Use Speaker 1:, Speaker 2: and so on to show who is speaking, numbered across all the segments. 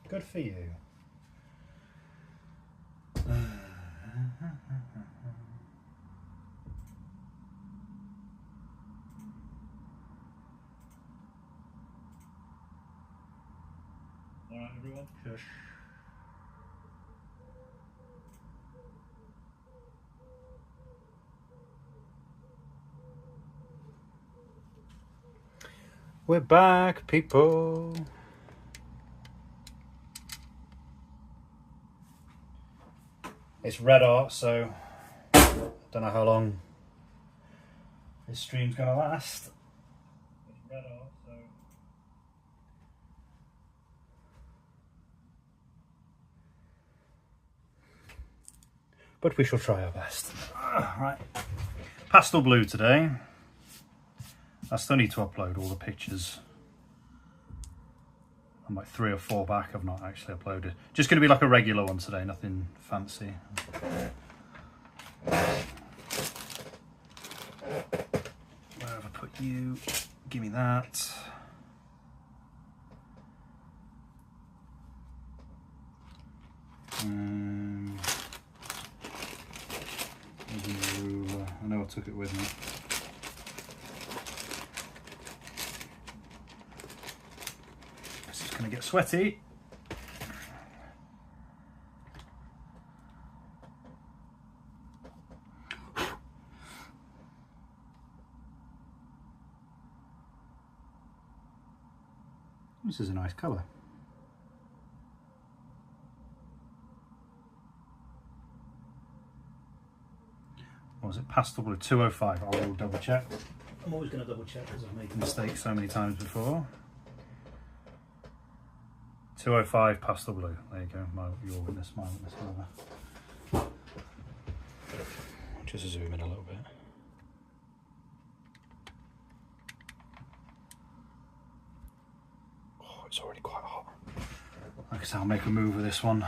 Speaker 1: Good for you.
Speaker 2: Alright everyone?
Speaker 1: Shush. We're back, people. It's red art, so I don't know how long this stream's gonna last.
Speaker 2: It's red art, so...
Speaker 1: But we shall try our best. Right. Pastel blue today. I still need to upload all the pictures. I'm like 3 or 4 back, I've not actually uploaded. Just going to be like a regular one today, nothing fancy. Where have I put you? Give me that. I know I took it with me. This is going to get sweaty. This is a nice colour. What was it? Pastel blue 205. I will double check. I'm always going to double check because I've made the mistake so many times before. 205 pastel blue. There you go. Your witness, my witness, whatever. Just zoom in a little bit. Oh, it's already quite hot. Like I said, I'll make a move with this one.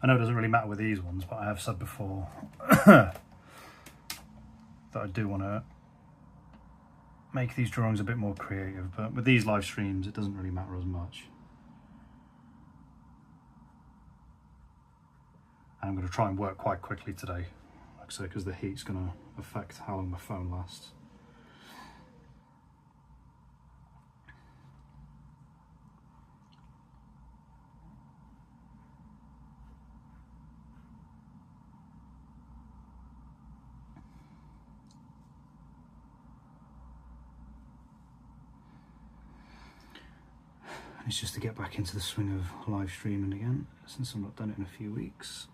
Speaker 1: I know it doesn't really matter with these ones, but I have said before that I do want to make these drawings a bit more creative, but with these live streams it doesn't really matter as much. And I'm going to try and work quite quickly today, like I say, because the heat's going to affect how long my phone lasts. It's just to get back into the swing of live streaming again, since I've not done it in a few weeks.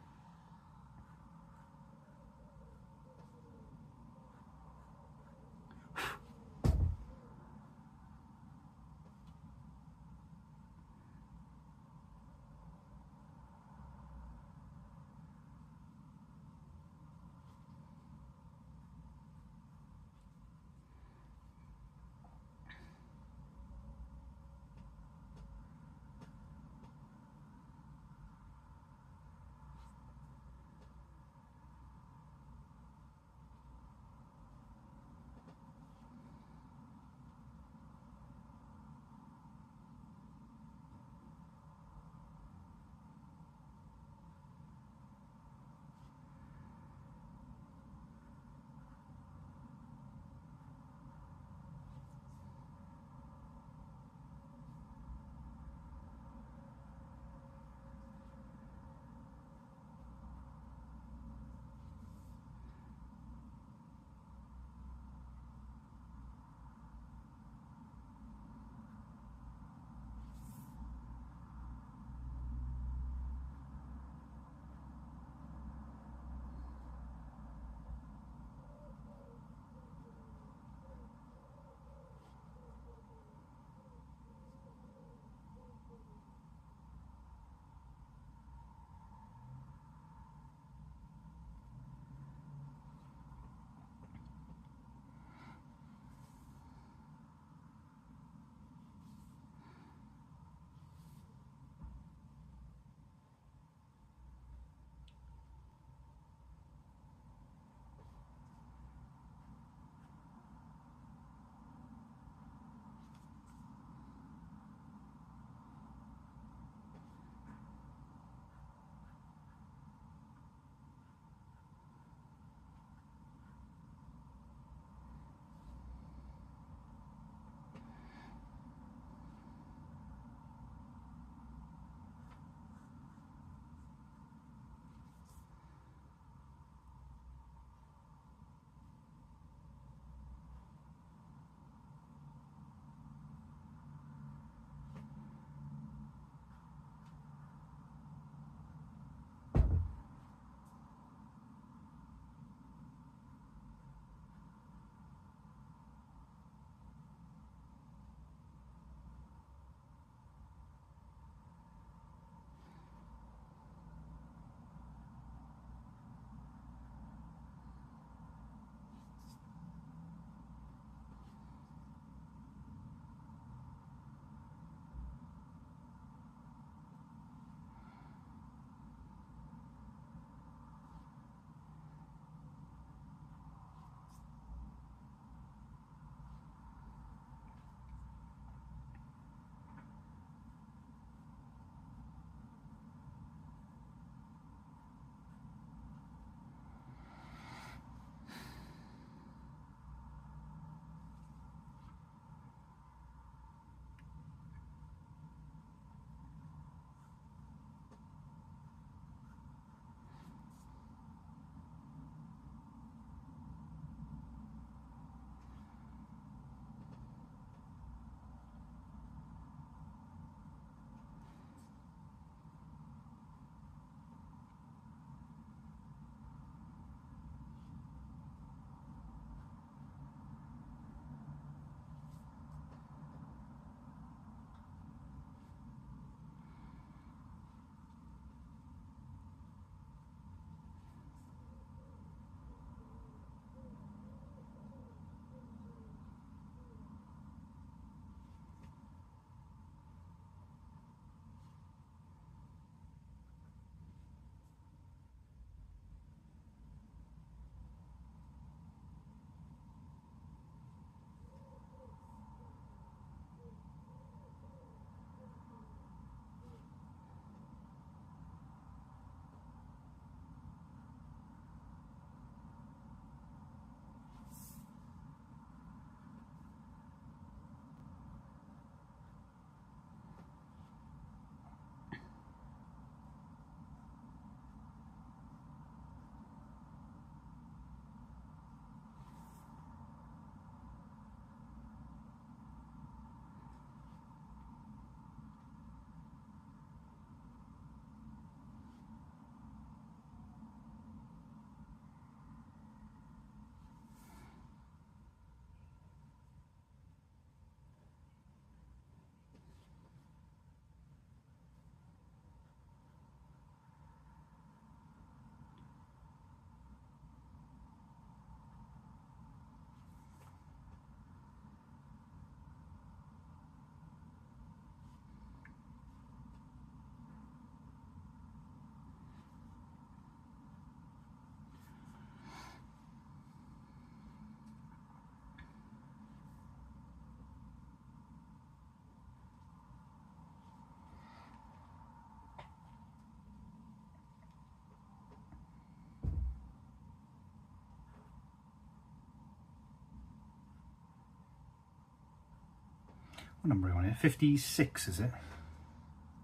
Speaker 1: What number are we on here? 56, is it?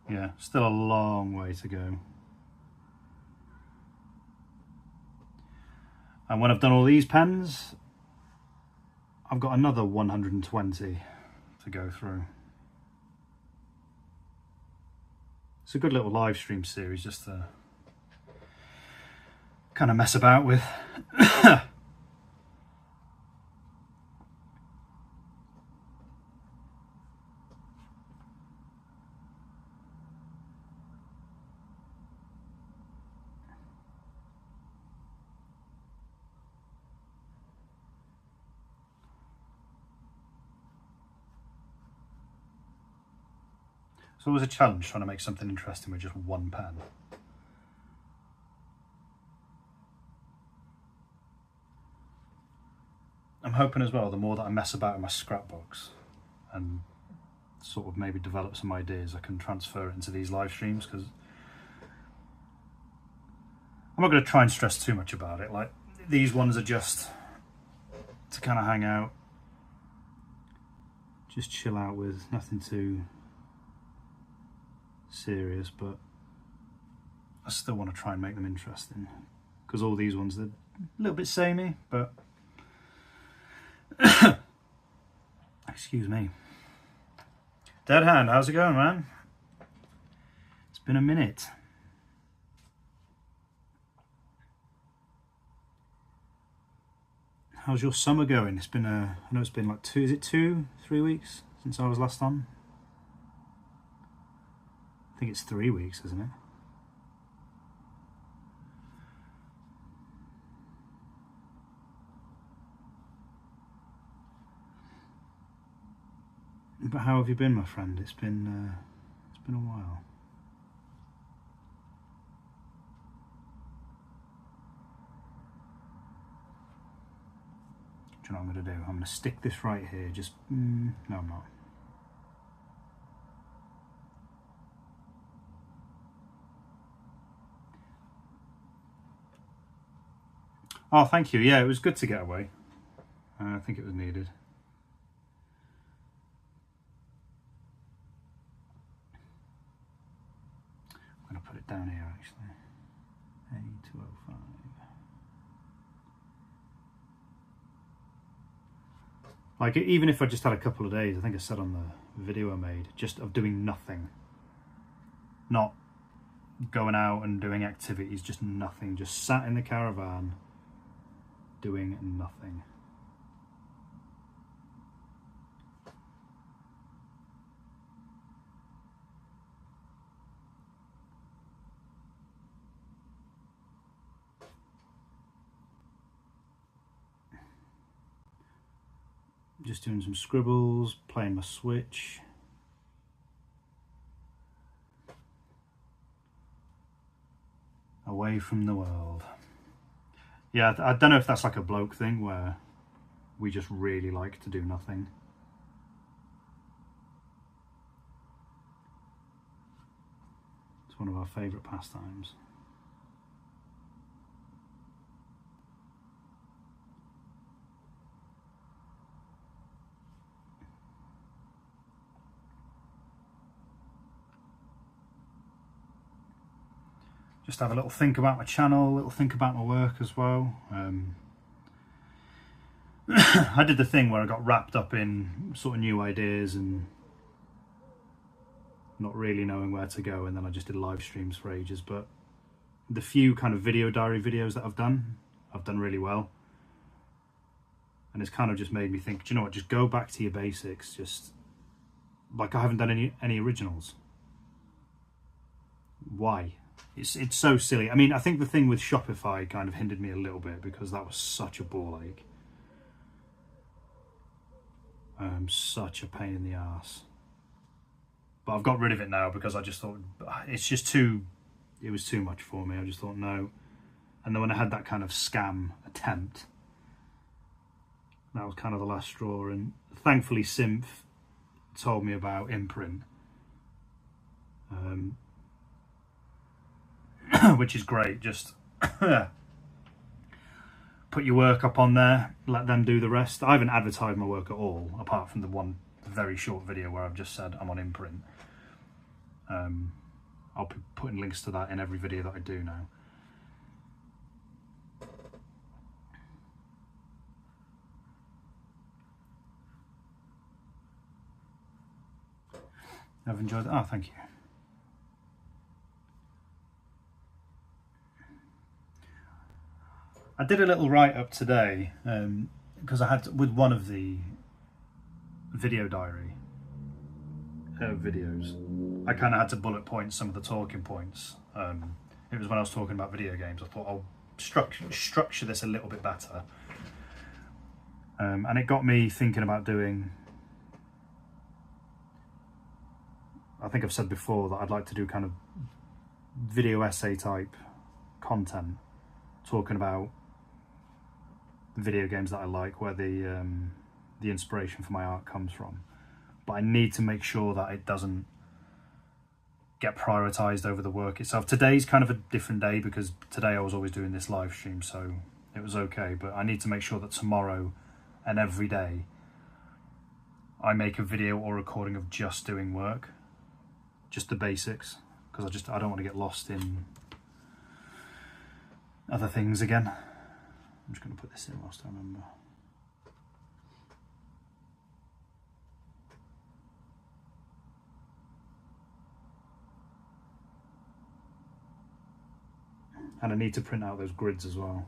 Speaker 1: Yeah, still a long way to go. And when I've done all these pens, I've got another 120 to go through. It's a good little live stream series just to kind of mess about with. It's always a challenge trying to make something interesting with just one pen. I'm hoping as well, the more that I mess about in my scrapbooks and sort of maybe develop some ideas, I can transfer it into these live streams, because I'm not going to try and stress too much about it. Like, these ones are just to kind of hang out, just chill out with, nothing too serious, but I still want to try and make them interesting, because all these ones, they're a little bit samey, but excuse me. Dead Hand, how's it going, man? It's been a minute. How's your summer going? It's been I know it's been like 3 weeks since I was last on? I think it's 3 weeks, isn't it? But how have you been, my friend? It's been a while. Do you know what I'm going to do? I'm going to stick this right here. Just no, I'm not. Oh, thank you. Yeah, it was good to get away. I think it was needed. I'm going to put it down here, actually. A205. Like, even if I just had a couple of days, I think I said on the video I made, just of doing nothing. Not going out and doing activities, just nothing. Just sat in the caravan, doing nothing. Just doing some scribbles, playing my Switch. Away from the world. Yeah, I don't know if that's like a bloke thing where we just really like to do nothing. It's one of our favourite pastimes. Just have a little think about my channel, a little think about my work as well. I did the thing where I got wrapped up in sort of new ideas and not really knowing where to go, and then I just did live streams for ages. But the few kind of video diary videos that I've done really well. And it's kind of just made me think, do you know what, just go back to your basics. Just like, I haven't done any originals. Why? It's so silly. I mean, I think the thing with Shopify kind of hindered me a little bit, because that was such a ball ache. Such a pain in the arse. But I've got rid of it now, because I just thought it was too much for me. I just thought no. And then when I had that kind of scam attempt, that was kind of the last straw. And thankfully Symph told me about Imprint. Which is great. Just put your work up on there, let them do the rest. I haven't advertised my work at all, apart from the one very short video where I've just said I'm on imprint. I'll be putting links to that in every video that I do now. I've enjoyed that. Oh, thank you. I did a little write-up today because I had, with one of the video diary videos, I kind of had to bullet point some of the talking points. It was when I was talking about video games. I thought I'll structure this a little bit better. And it got me thinking about doing, I think I've said before that I'd like to do kind of video essay type content, talking about video games that I like, where the inspiration for my art comes from. But I need to make sure that it doesn't get prioritized over the work itself. Today's kind of a different day because today I was always doing this live stream, so it was okay. But I need to make sure that tomorrow and every day I make a video or recording of just doing work, just the basics, because I don't want to get lost in other things again. I'm just going to put this in whilst I remember. And I need to print out those grids as well.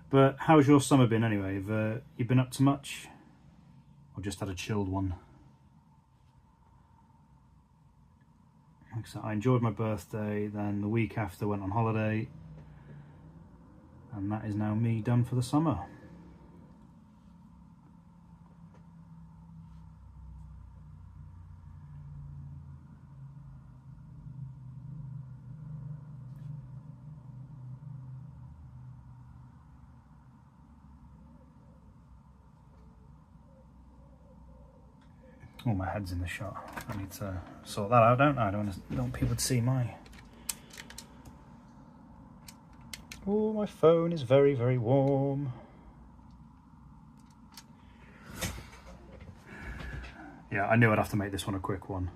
Speaker 1: But how's your summer been anyway? Have you been up to much? Or just had a chilled one? Like I said, I enjoyed my birthday, then the week after went on holiday, and that is now me done for the summer. Oh, my head's in the shot. I need to sort that out, don't I? I don't want people to see my... Oh, my phone is very, very warm. Yeah, I knew I'd have to make this one a quick one.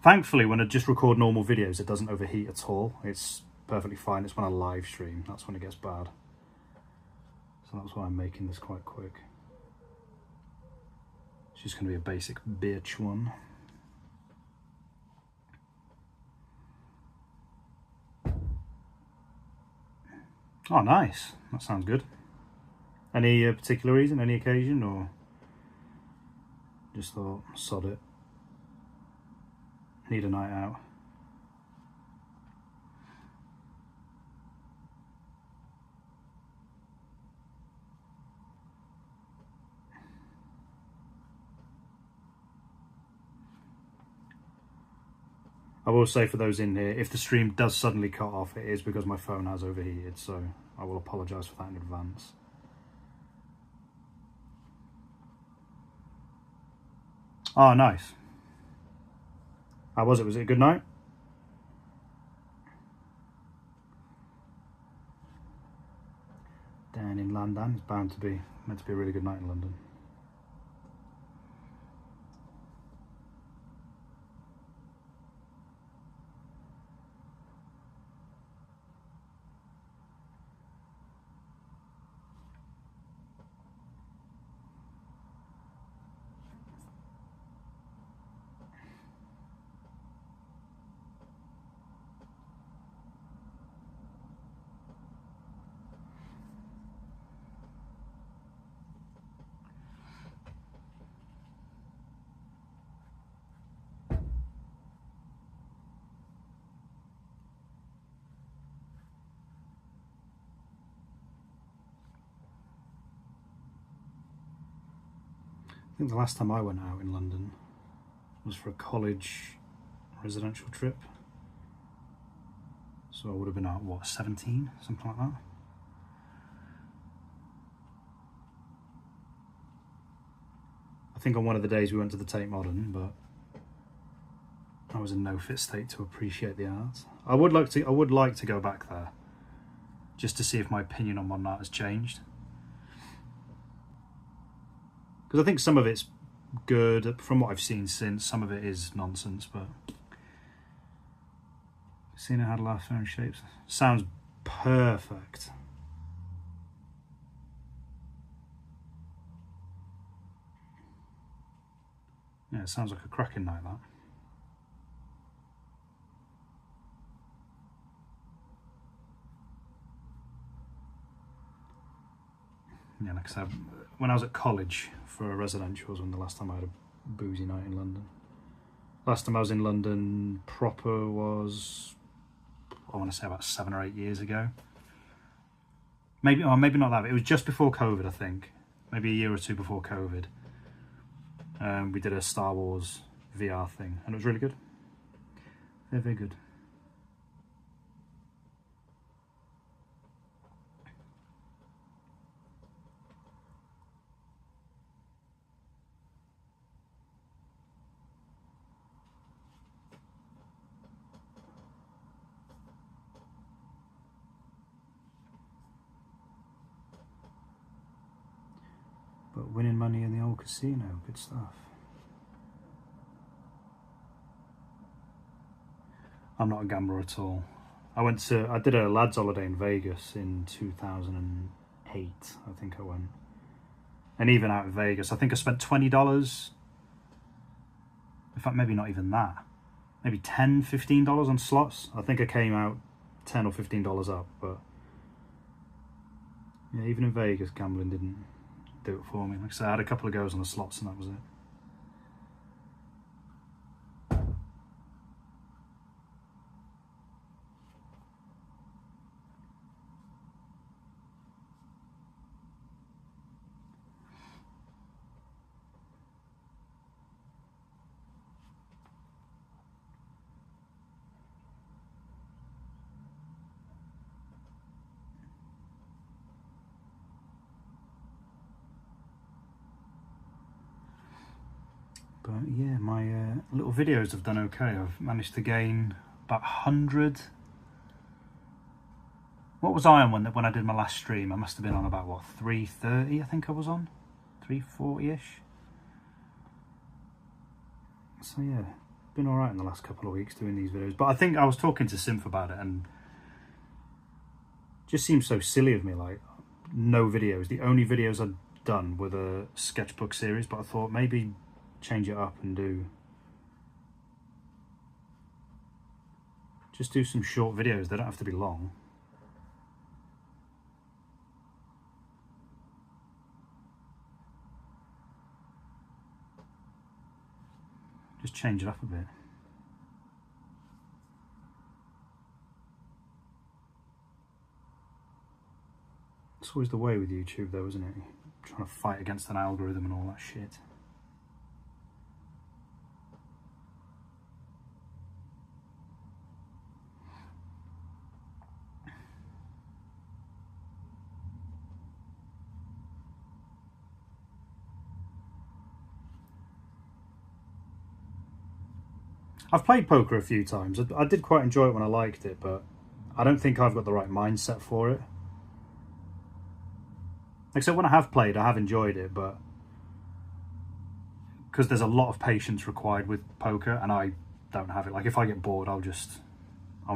Speaker 1: Thankfully, when I just record normal videos, it doesn't overheat at all. It's perfectly fine. It's when I live stream, that's when it gets bad. So that's why I'm making this quite quick. It's just going to be a basic bitch one. Oh, nice. That sounds good. Any particular reason, any occasion, or just thought, sod it. Need a night out. I will say for those in here, if the stream does suddenly cut off, it is because my phone has overheated, so I will apologise for that in advance. Oh, nice. How was it? Was it a good night? Down in London, it's meant to be a really good night in London. I think the last time I went out in London was for a college residential trip. So I would have been out, what, 17? Something like that. I think on one of the days we went to the Tate Modern, but I was in no fit state to appreciate the art. I would like to go back there, just to see if my opinion on modern art has changed. Because I think some of it's good from what I've seen since. Some of it is nonsense, but seeing how the last phone shapes sounds perfect. Yeah, it sounds like a cracking night, that. Yeah, like I said, when I was at college for a residential was when the last time I had a boozy night in London. Last time I was in London proper was, I want to say, about 7 or 8 years ago. Maybe not that. It was just before COVID, I think. Maybe a year or two before COVID. We did a Star Wars VR thing, and it was really good. They're very good. But winning money in the old casino, good stuff. I'm not a gambler at all. I did a lads holiday in Vegas in 2008, I think I went. And even out in Vegas, I think I spent $20. In fact, maybe not even that. Maybe $10, $15 on slots. I think I came out $10 or $15 up, but yeah, even in Vegas, gambling didn't do it for me. Like I said, I had a couple of goes on the slots and that was it. But yeah, my little videos have done okay. I've managed to gain about 100. What was I on when I did my last stream? I must have been on about, what, 330 I think I was on? 340-ish? So yeah, been alright in the last couple of weeks doing these videos. But I think I was talking to Symph about it and it just seems so silly of me, like, no videos. The only videos I'd done were the sketchbook series, but I thought maybe change it up and just do some short videos. They don't have to be long. Just change it up a bit. It's always the way with YouTube though, isn't it? You're trying to fight against an algorithm and all that shit. I've played poker a few times. I did quite enjoy it when I liked it, but I don't think I've got the right mindset for it. Except when I have played, I have enjoyed it, but because there's a lot of patience required with poker, and I don't have it. Like, if I get bored, I'll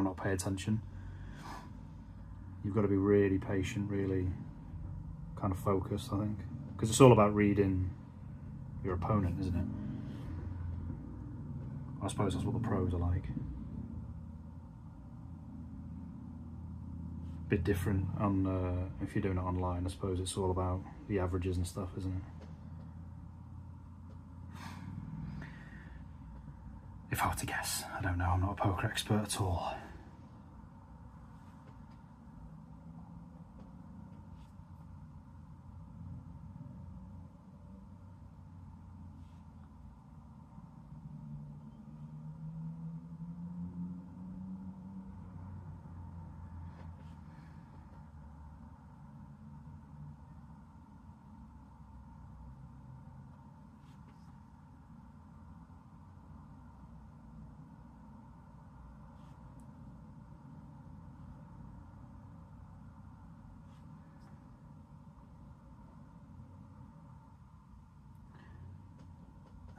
Speaker 1: not pay attention. You've got to be really patient, really kind of focused, I think. Because it's all about reading your opponent, isn't it? I suppose that's what the pros are like. Bit different on if you're doing it online. I suppose it's all about the averages and stuff, isn't it? If I were to guess, I don't know. I'm not a poker expert at all.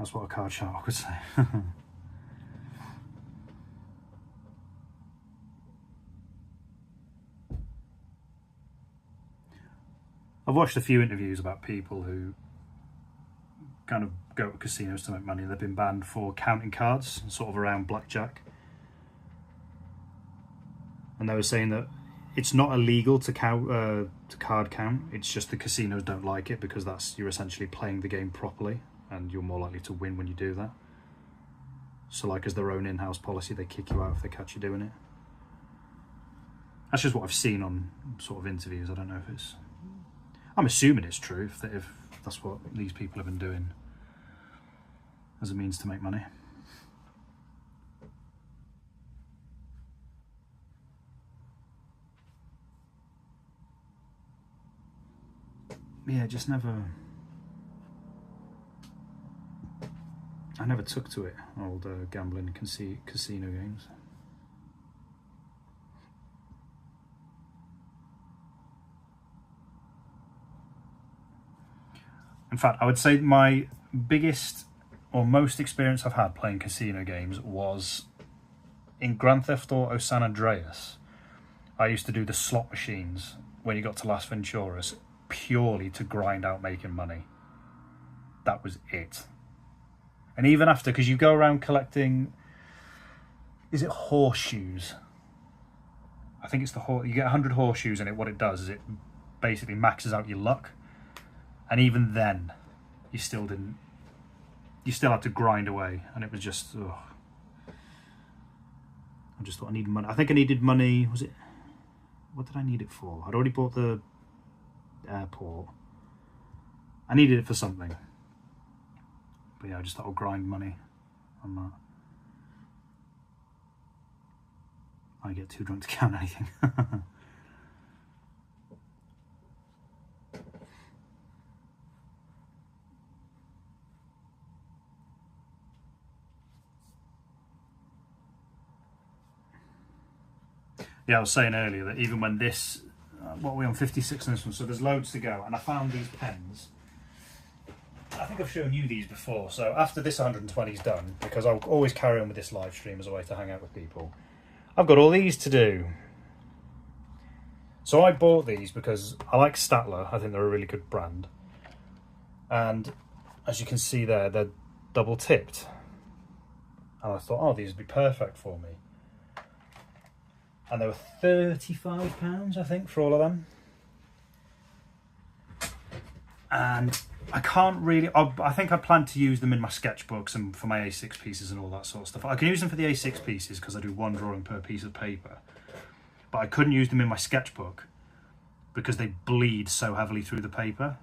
Speaker 1: That's what a card shark would say. I've watched a few interviews about people who kind of go to casinos to make money. They've been banned for counting cards, sort of around blackjack. And they were saying that it's not illegal to card count. It's just the casinos don't like it because you're essentially playing the game properly, and you're more likely to win when you do that. So, like, as their own in-house policy, they kick you out if they catch you doing it. That's just what I've seen on sort of interviews. I don't know if it's... I'm assuming it's true if that's what these people have been doing as a means to make money. Yeah, just never... I never took to it, old gambling casino games. In fact, I would say my biggest or most experience I've had playing casino games was in Grand Theft Auto San Andreas. I used to do the slot machines when you got to Las Venturas purely to grind out making money. That was it. And even after, because you go around collecting, is it horseshoes? I think it's you get 100 horseshoes, and what it does is it basically maxes out your luck. And even then, you still had to grind away, and it was just, ugh. I just thought I needed money. I think I needed money, what did I need it for? I'd already bought the airport. I needed it for something. But yeah, I just thought I'll grind money on that. I get too drunk to count anything. Yeah, I was saying earlier that even when this, what are we on, 56 on this one, so there's loads to go, and I found these pens. I think I've shown you these before, so after this 120 is done, because I'll always carry on with this live stream as a way to hang out with people, I've got all these to do. So I bought these because I like Statler, I think they're a really good brand. And as you can see there, they're double tipped. And I thought, oh, these would be perfect for me. And they were £35, I think, for all of them. And I can't really... I think I plan to use them in my sketchbooks and for my A6 pieces and all that sort of stuff. I can use them for the A6 pieces because I do one drawing per piece of paper. But I couldn't use them in my sketchbook because they bleed so heavily through the paper.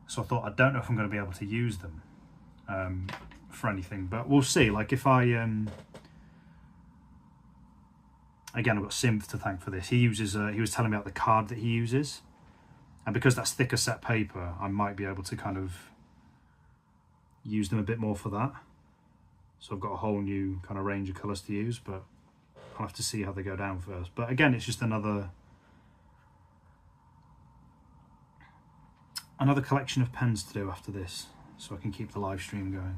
Speaker 1: So I thought, I don't know if I'm going to be able to use them for anything. But we'll see. Like, if I... Again, I've got Synth to thank for this. He uses. He was telling me about the card that he uses, and because that's thicker set paper, I might be able to kind of use them a bit more for that. So I've got a whole new kind of range of colours to use, but I'll have to see how they go down first. But again, it's just another collection of pens to do after this, so I can keep the live stream going.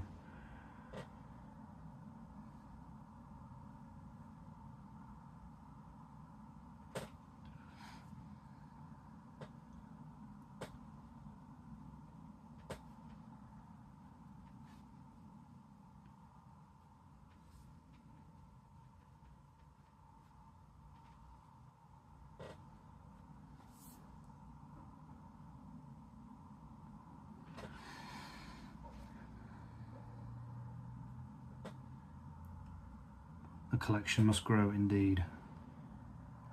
Speaker 1: The collection must grow indeed.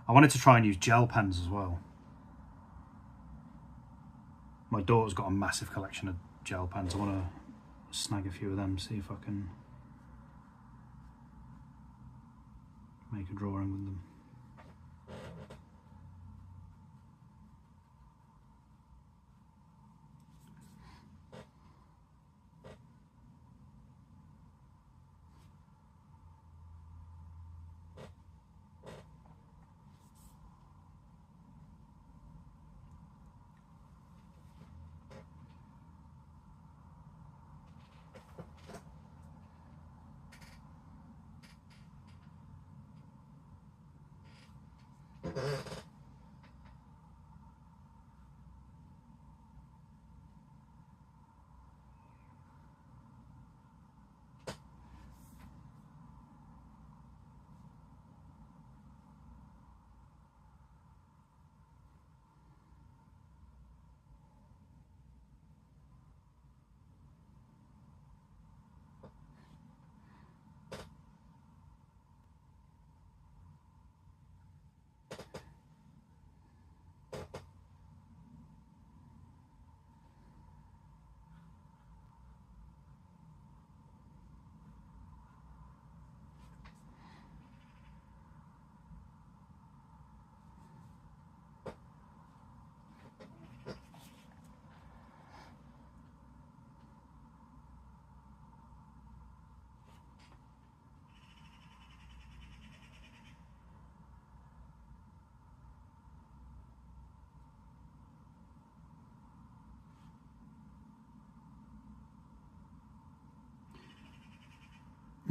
Speaker 1: I wanted to try and use gel pens as well. My daughter's got a massive collection of gel pens. I want to snag a few of them, see if I can make a drawing with them.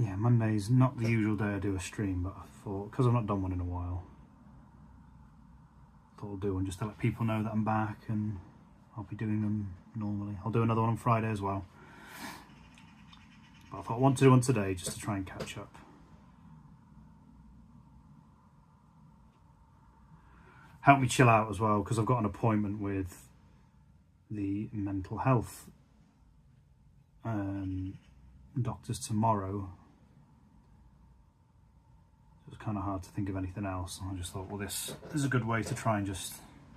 Speaker 1: yeah, Monday's not the usual day I do a stream, but I thought, because I've not done one in a while, I thought I'll do one just to let people know that I'm back, and I'll be doing them normally. I'll do another one on Friday as well. But I thought I wanted to do one today just to try and catch up. Help me chill out as well, because I've got an appointment with the mental health doctors tomorrow. It was kind of hard to think of anything else. I just thought, well, this is a good way to try and just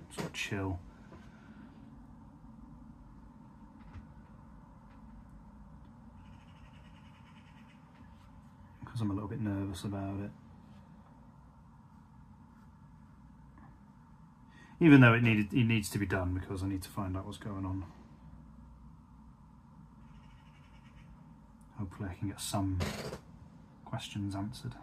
Speaker 1: sort of chill. Because I'm a little bit nervous about it. Even though it needs to be done, because I need to find out what's going on. Hopefully I can get some questions answered.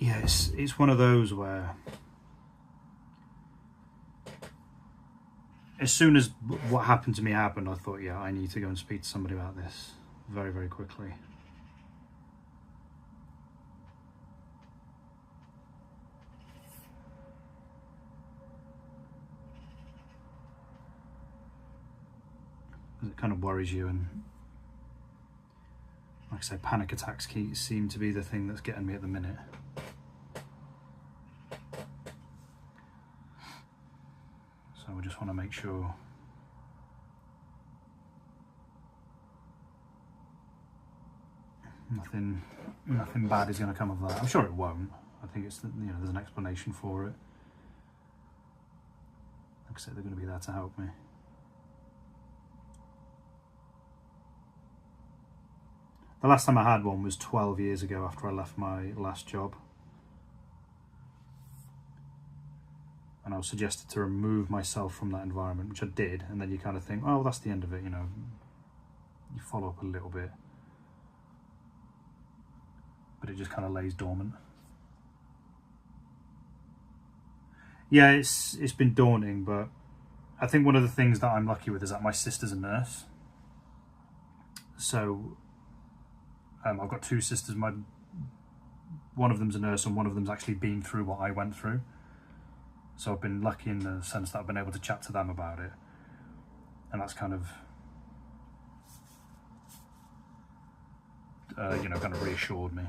Speaker 1: Yeah, it's one of those where as soon as what happened to me happened, I thought, yeah, I need to go and speak to somebody about this very, very quickly. It kind of worries you, and like I say, panic attacks seem to be the thing that's getting me at the minute. So I just want to make sure nothing bad is going to come of that. I'm sure it won't. I think it's, you know, there's an explanation for it. Like I said, they're going to be there to help me. The last time I had one was 12 years ago after I left my last job. And I was suggested to remove myself from that environment, which I did, and then you kind of think, oh, that's the end of it, you know. You follow up a little bit. But it just kind of lays dormant. Yeah, it's been daunting, but I think one of the things that I'm lucky with is that my sister's a nurse. So I've got two sisters. One of them's a nurse and one of them's actually been through what I went through. So I've been lucky in the sense that I've been able to chat to them about it. And that's kind of, you know, kind of reassured me.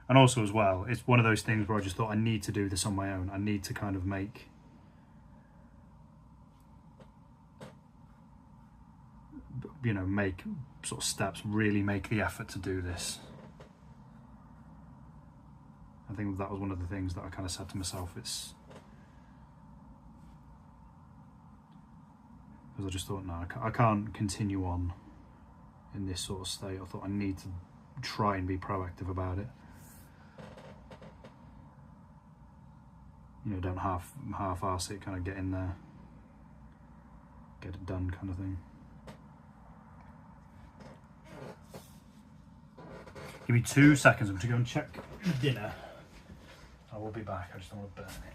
Speaker 1: And also as well, it's one of those things where I just thought I need to do this on my own. I need to kind of make sort of steps, really make the effort to do this. I think that was one of the things that I kind of said to myself. It's because I just thought, no, I can't continue on in this sort of state. I thought I need to try and be proactive about it. you know, don't half-arse it, kind of get in there, get it done kind of thing. Give me 2 seconds, I'm going to go and check dinner. I will be back, I just don't want to burn it.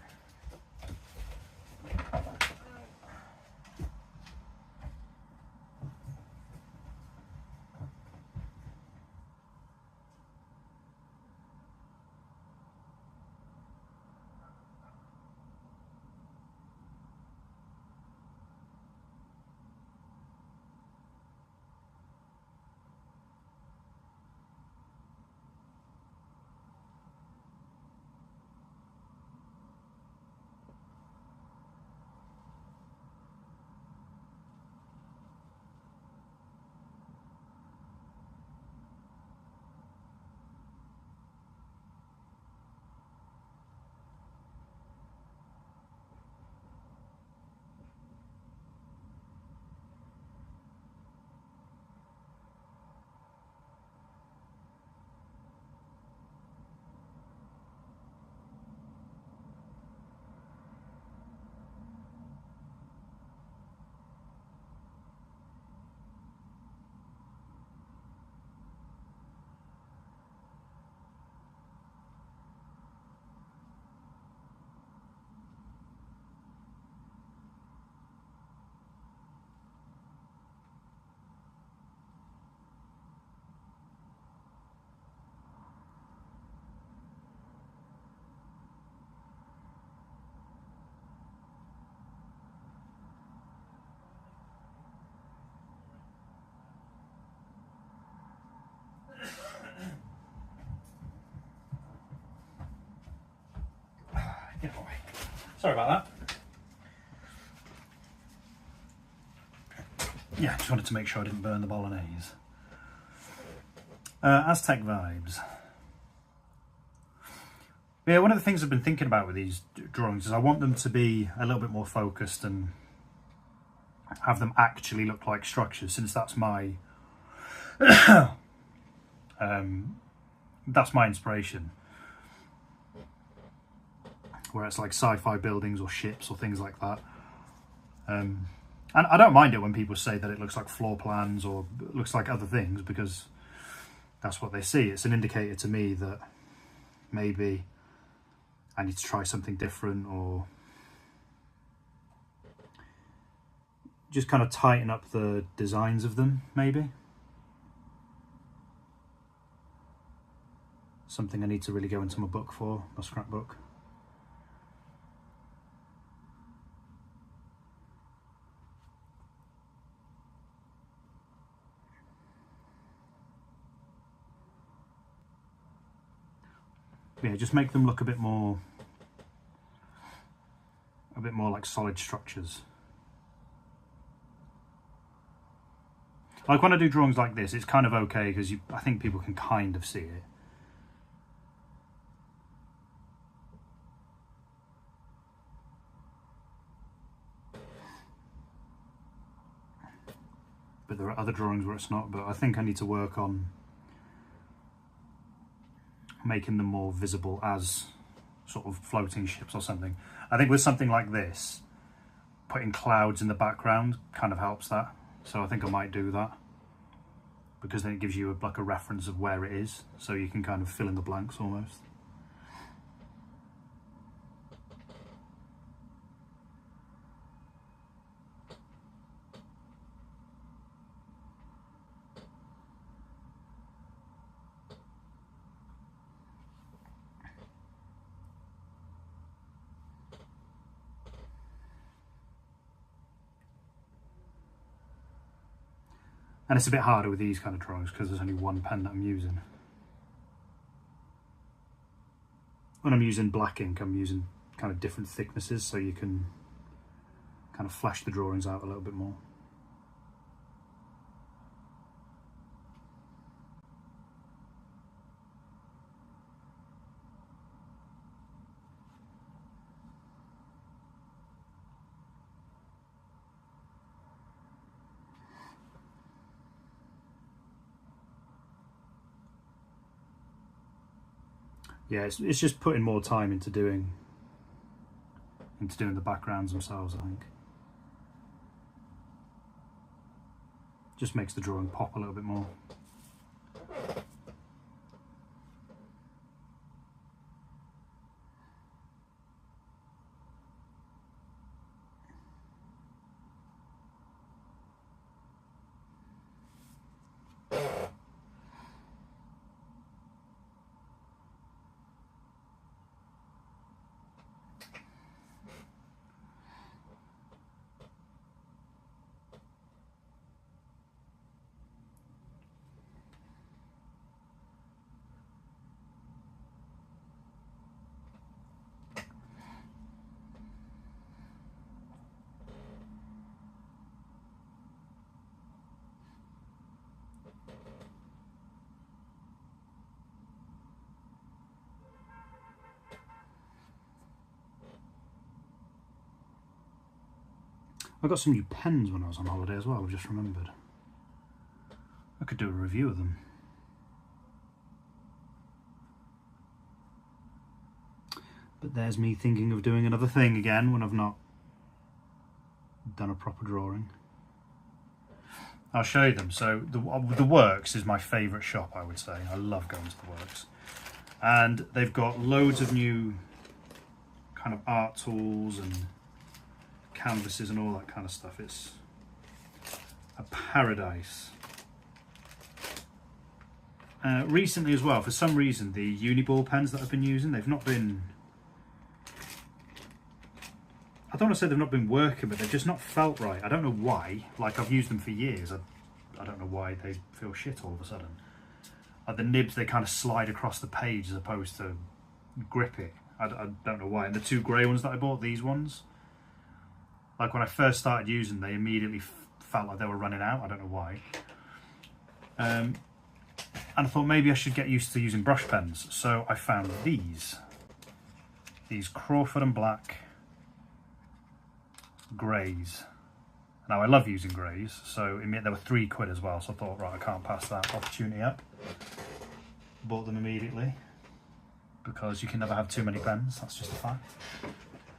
Speaker 1: Get away. Sorry about that. Yeah, just wanted to make sure I didn't burn the bolognese. Aztec vibes. Yeah, one of the things I've been thinking about with these drawings is I want them to be a little bit more focused and have them actually look like structures, since that's my that's my inspiration. Where it's like sci-fi buildings or ships or things like that. And I don't mind it when people say that it looks like floor plans or looks like other things, because that's what they see. It's an indicator to me that maybe I need to try something different, or just kind of tighten up the designs of them, maybe. Something I need to really go into my book for, my scrapbook. Yeah, just make them look a bit more like solid structures. Like when I do drawings like this, it's kind of okay because I think people can kind of see it. But there are other drawings where it's not, but I think I need to work on making them more visible as sort of floating ships or something. I think with something like this, putting clouds in the background kind of helps that. So I think I might do that, because then it gives you like a reference of where it is, so you can kind of fill in the blanks almost. And it's a bit harder with these kind of drawings because there's only one pen that I'm using. When I'm using black ink, I'm using kind of different thicknesses, so you can kind of flesh the drawings out a little bit more. Yeah, it's just putting more time into doing into doing the backgrounds themselves, I think. Just makes the drawing pop a little bit more. I got some new pens when I was on holiday as well, I've just remembered. I could do a review of them. But there's me thinking of doing another thing again when I've not done a proper drawing. I'll show you them. So the Works is my favourite shop, I would say. I love going to the Works. And they've got loads of new kind of art tools and canvases and all that kind of stuff. It's a paradise. Recently as well, for some reason, the Uniball pens that I've been using, they've not been... I don't want to say they've not been working, but they've just not felt right. I don't know why. Like, I've used them for years. I don't know why they feel shit all of a sudden. Like the nibs, they kind of slide across the page as opposed to grip it. I don't know why. And the two grey ones that I bought, these ones, like when I first started using them, they immediately felt like they were running out. I don't know why. And I thought maybe I should get used to using brush pens. So I found these Crawford and Black greys. Now I love using greys, so there were £3 as well, so I thought, right, I can't pass that opportunity up. Bought them immediately, because you can never have too many pens, that's just a fact.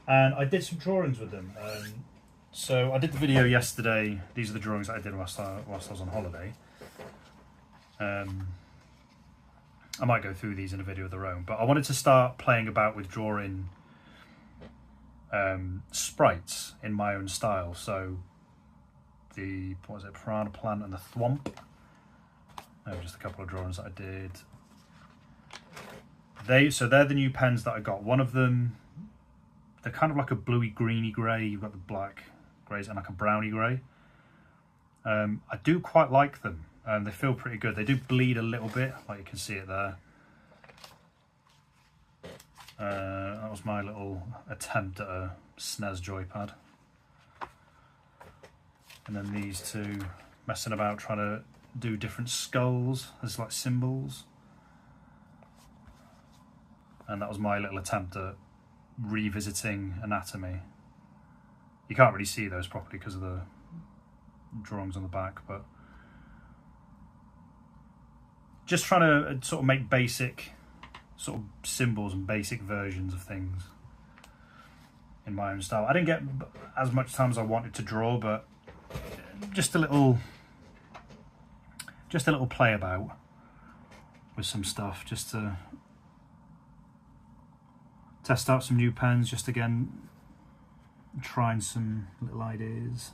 Speaker 1: And I did some drawings with them. So I did the video yesterday. These are the drawings that I did whilst I was on holiday. I might go through these in a video of their own, but I wanted to start playing about with drawing sprites in my own style. So the, what was it, piranha plant and the thwomp. Just a couple of drawings that I did. So they're the new pens that I got. One of them, they're kind of like a bluey greeny grey. You've got the black greys and like a browny grey. I do quite like them. They feel pretty good. They do bleed a little bit, like you can see it there. That was my little attempt at a SNES joypad. And then these two, messing about trying to do different skulls as like symbols. And that was my little attempt at revisiting anatomy. You can't really see those properly because of the drawings on the back, but just trying to sort of make basic sort of symbols and basic versions of things in my own style. I didn't get as much time as I wanted to draw, but just a little play about with some stuff, just to test out some new pens, just again trying some little ideas,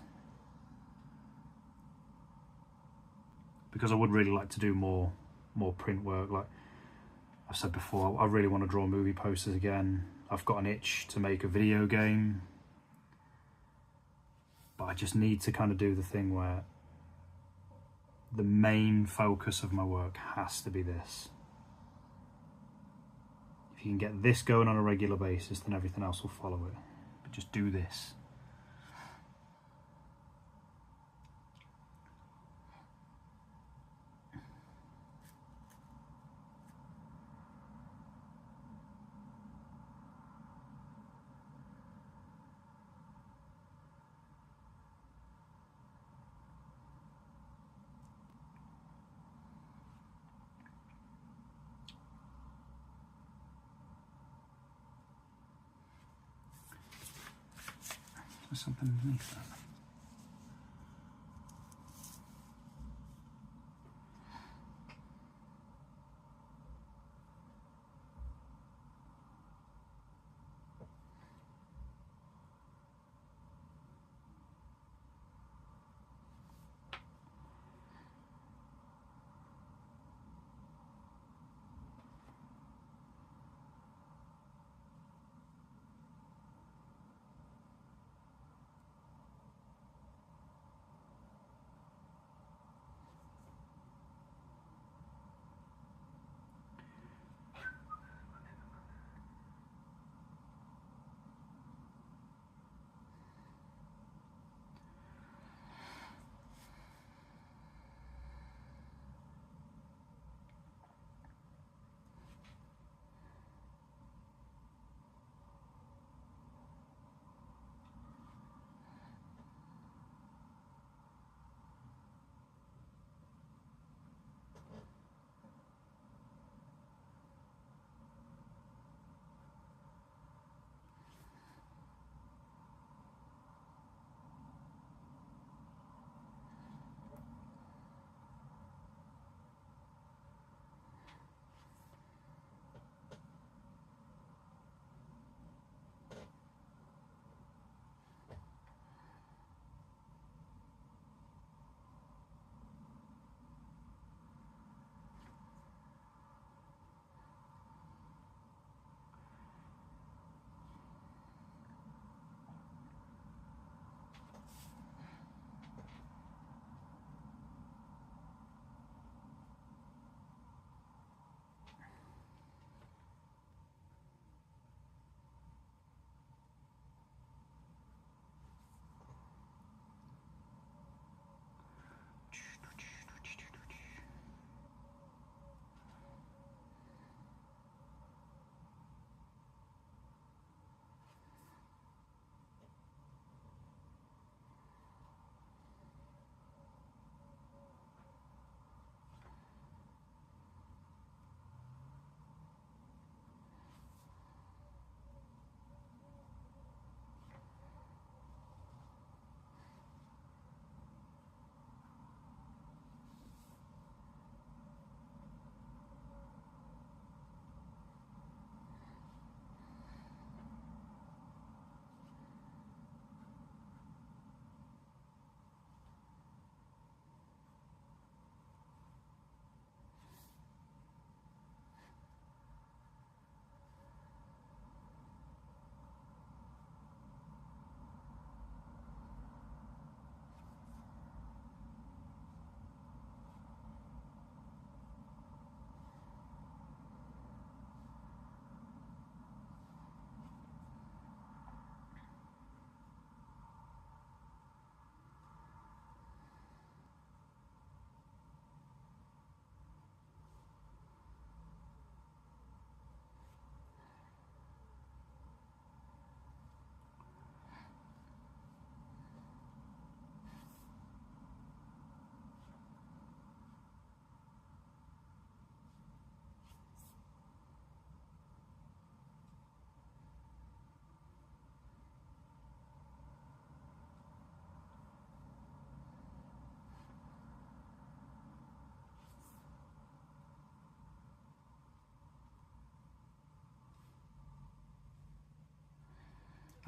Speaker 1: because I would really like to do more print work. Like I've said before, I really want to draw movie posters again. I've got an itch to make a video game, but I just need to kind of do the thing where the main focus of my work has to be this. If you can get this going on a regular basis, then everything else will follow it. But just do this. There's something underneath that.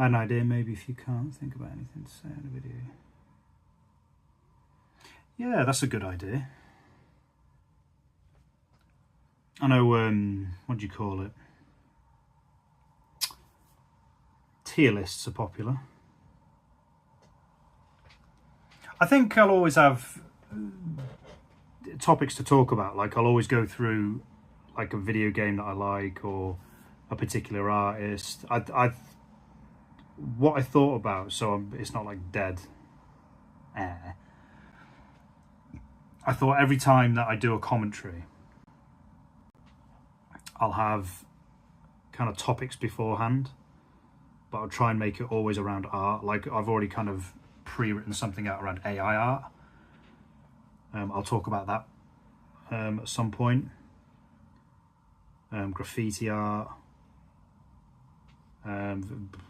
Speaker 1: I had an idea, maybe if you can't think about anything to say in a video. Yeah, that's a good idea. I know, what do you call it? Tier lists are popular. I think I'll always have topics to talk about. Like, I'll always go through like a video game that I like or a particular artist. What I thought about, so it's not like dead air. I thought every time that I do a commentary, I'll have kind of topics beforehand, but I'll try and make it always around art. Like, I've already kind of pre-written something out around AI art. I'll talk about that at some point. Graffiti art.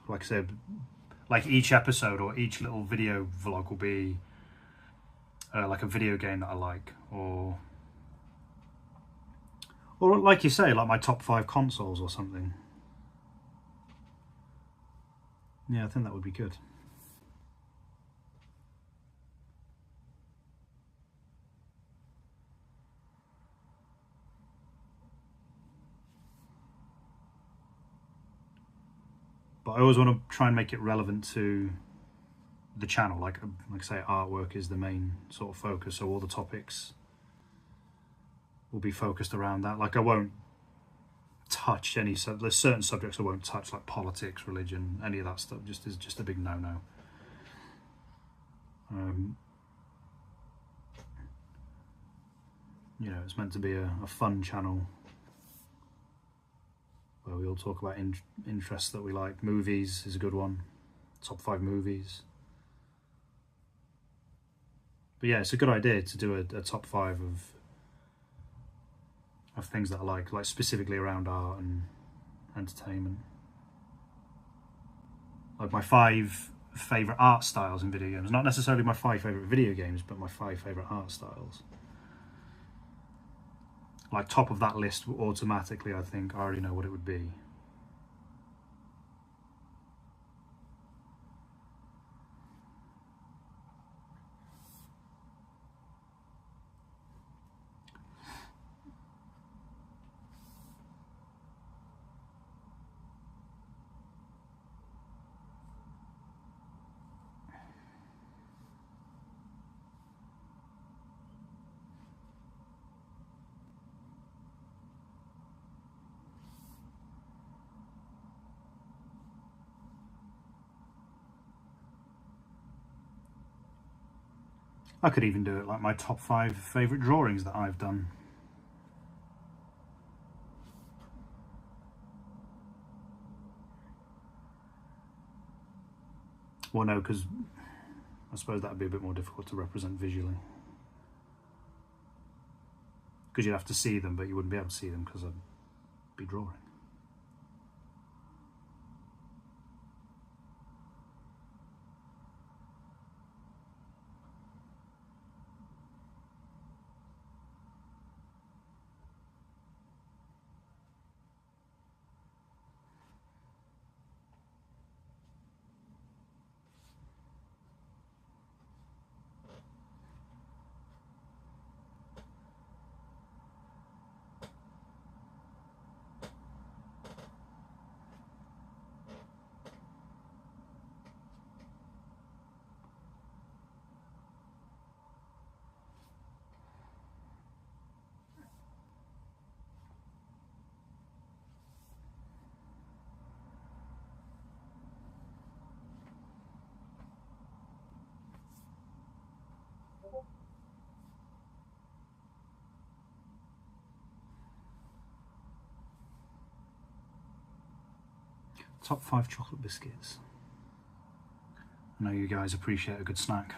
Speaker 1: Like I said, like each episode or each little video vlog will be like a video game that I like, or like you say, like my top 5 consoles or something. Yeah, I think that would be good. But I always want to try and make it relevant to the channel. Like I say, artwork is the main sort of focus, so all the topics will be focused around that. Like I won't touch any there's certain subjects I won't touch, like politics, religion, any of that stuff. Is just a big no-no. You know, it's meant to be a fun channel where we all talk about interests that we like. Movies is a good one. Top 5 movies. But yeah, it's a good idea to do a top 5 of things that I like specifically around art and entertainment. Like my 5 favourite art styles in video games. Not necessarily my 5 favourite video games, but my 5 favourite art styles. Like top of that list automatically, I think I already know what it would be. I could even do it like my top 5 favourite drawings that I've done. Well, no, because I suppose that would be a bit more difficult to represent visually. Because you'd have to see them, but you wouldn't be able to see them because I'd be drawing. Top 5 chocolate biscuits. I know you guys appreciate a good snack.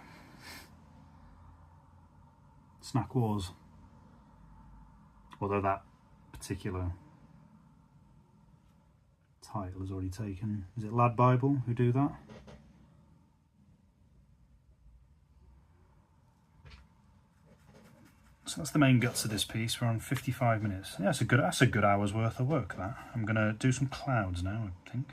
Speaker 1: Snack Wars. Although that particular title is already taken. Is it Lad Bible who do that? So that's the main guts of this piece. We're on 55 minutes. Yeah, that's a good hour's worth of work, that. I'm gonna do some clouds now, I think.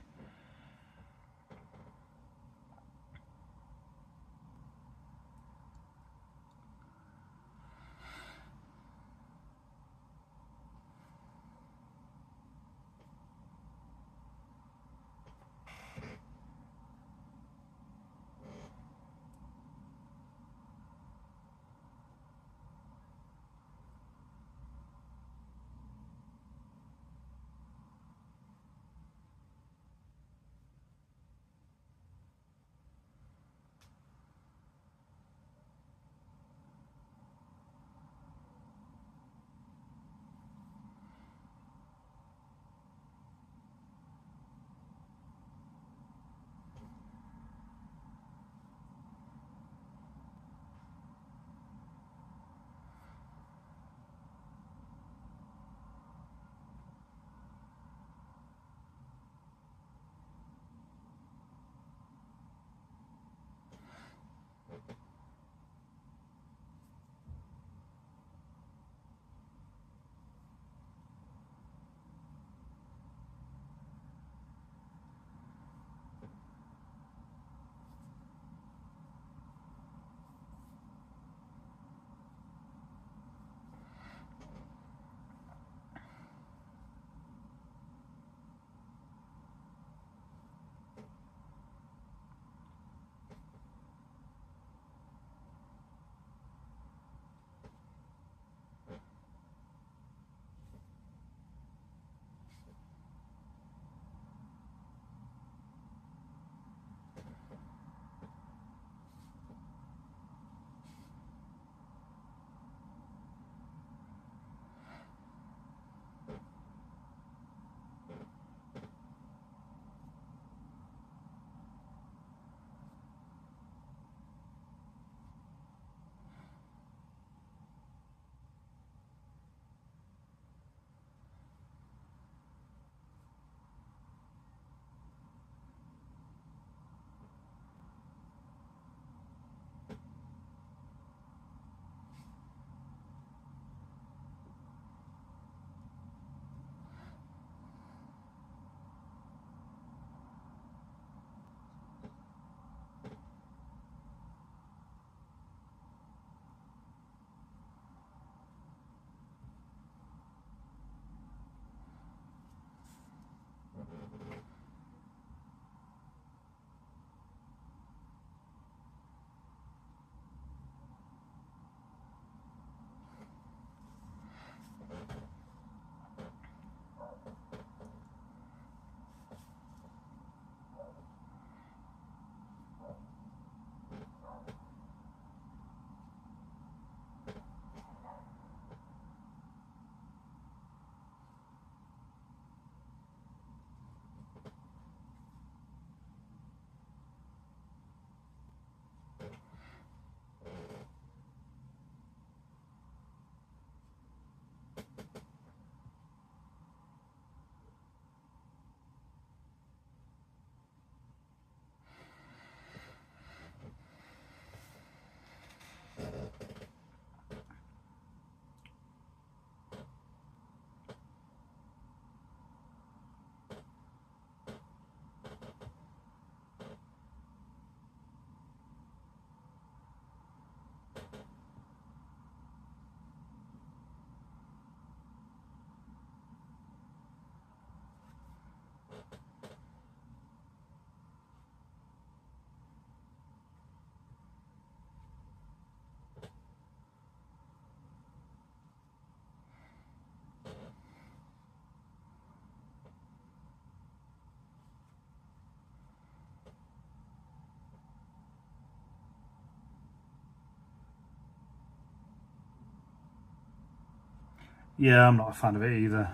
Speaker 1: Yeah, I'm not a fan of it either.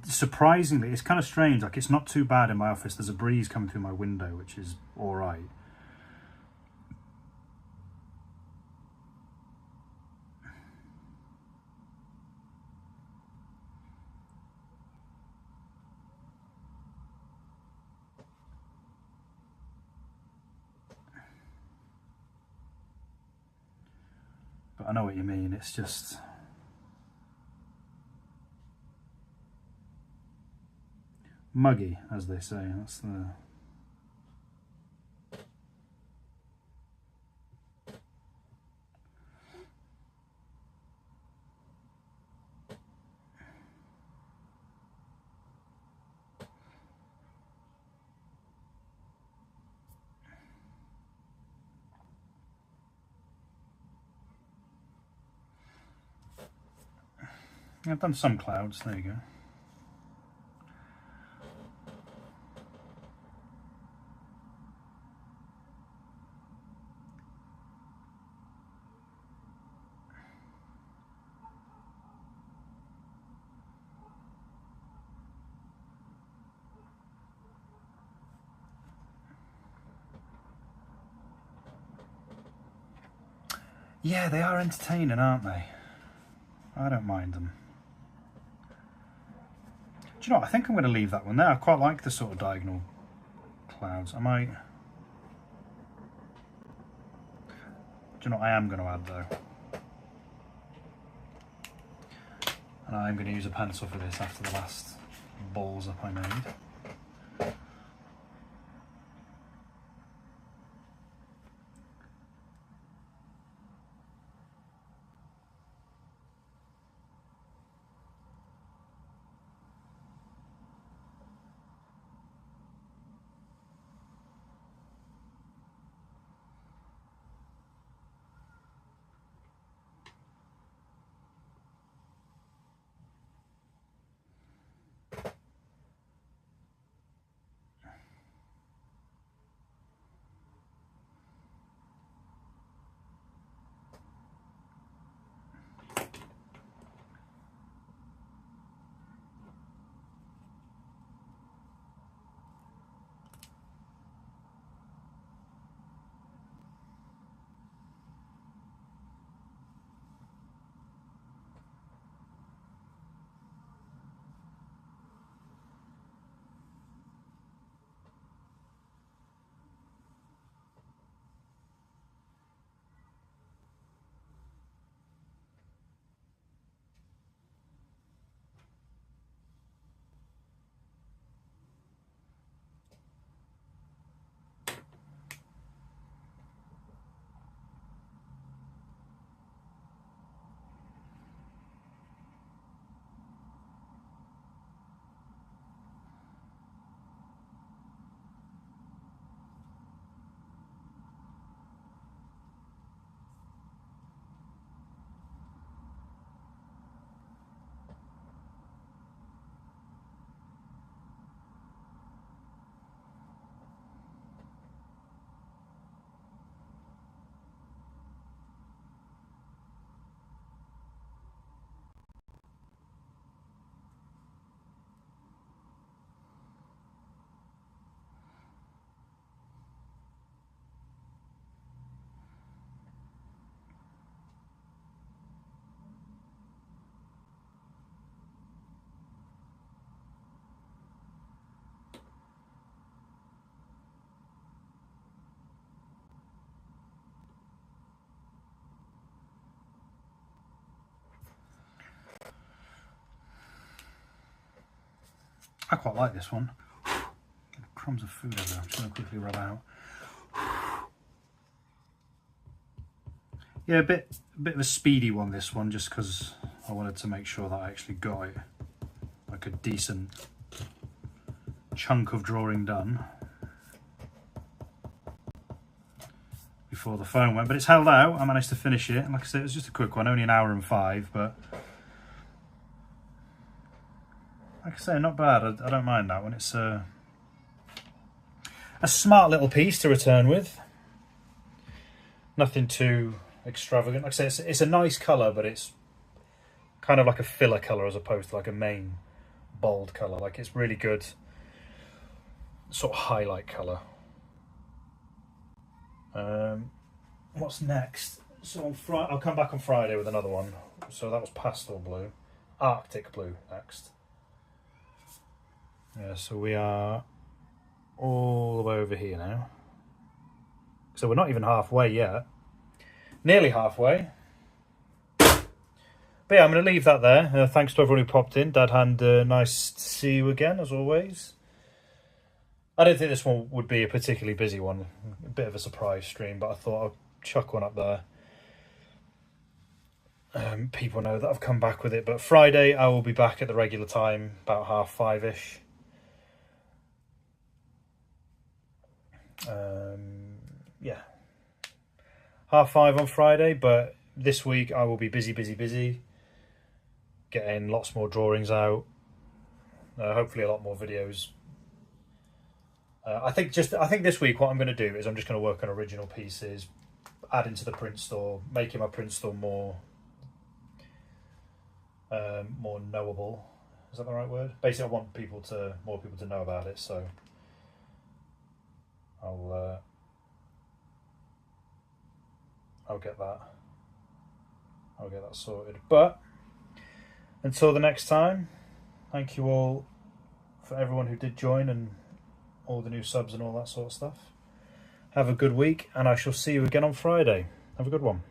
Speaker 1: Surprisingly, it's kind of strange. Like, it's not too bad in my office. There's a breeze coming through my window, which is all right. But I know what you mean. It's just... muggy, as they say. That's the... I've done some clouds, there you go. Yeah, they are entertaining, aren't they? I don't mind them. Do you know what? I think I'm going to leave that one there. I quite like the sort of diagonal clouds. I might... Do you know what I am going to add though? And I'm going to use a pencil for this after the last balls up I made. I quite like this one. Crumbs of food everywhere. I'm just going to quickly rub out. Yeah, a bit of a speedy one, this one, just because I wanted to make sure that I actually got it like a decent chunk of drawing done before the phone went. But it's held out. I managed to finish it. And like I said, it was just a quick one, only an hour and 5, but like I say, not bad. I don't mind that one. It's a smart little piece to return with. Nothing too extravagant. Like I say, it's a nice colour, but it's kind of like a filler colour as opposed to like a main bold colour. Like it's really good sort of highlight colour. What's next? So on Friday, I'll come back on Friday with another one. So that was pastel blue. Arctic blue next. Yeah, so we are all the way over here now. So we're not even halfway yet. Nearly halfway. But yeah, I'm going to leave that there. Thanks to everyone who popped in. Dad Hand, nice to see you again, as always. I don't think this one would be a particularly busy one. A bit of a surprise stream, but I thought I'd chuck one up there. People know that I've come back with it. But Friday, I will be back at the regular time, about 5:30ish. Yeah. 5:30 on Friday, but this week I will be busy. Getting lots more drawings out. Hopefully a lot more videos. I think this week what I'm going to do is I'm just going to work on original pieces, add into the print store, making my print store more knowable. Is that the right word? Basically, I want more people to know about it, so I'll get that sorted. But until the next time, thank you all for everyone who did join and all the new subs and all that sort of stuff. Have a good week, and I shall see you again on Friday. Have a good one.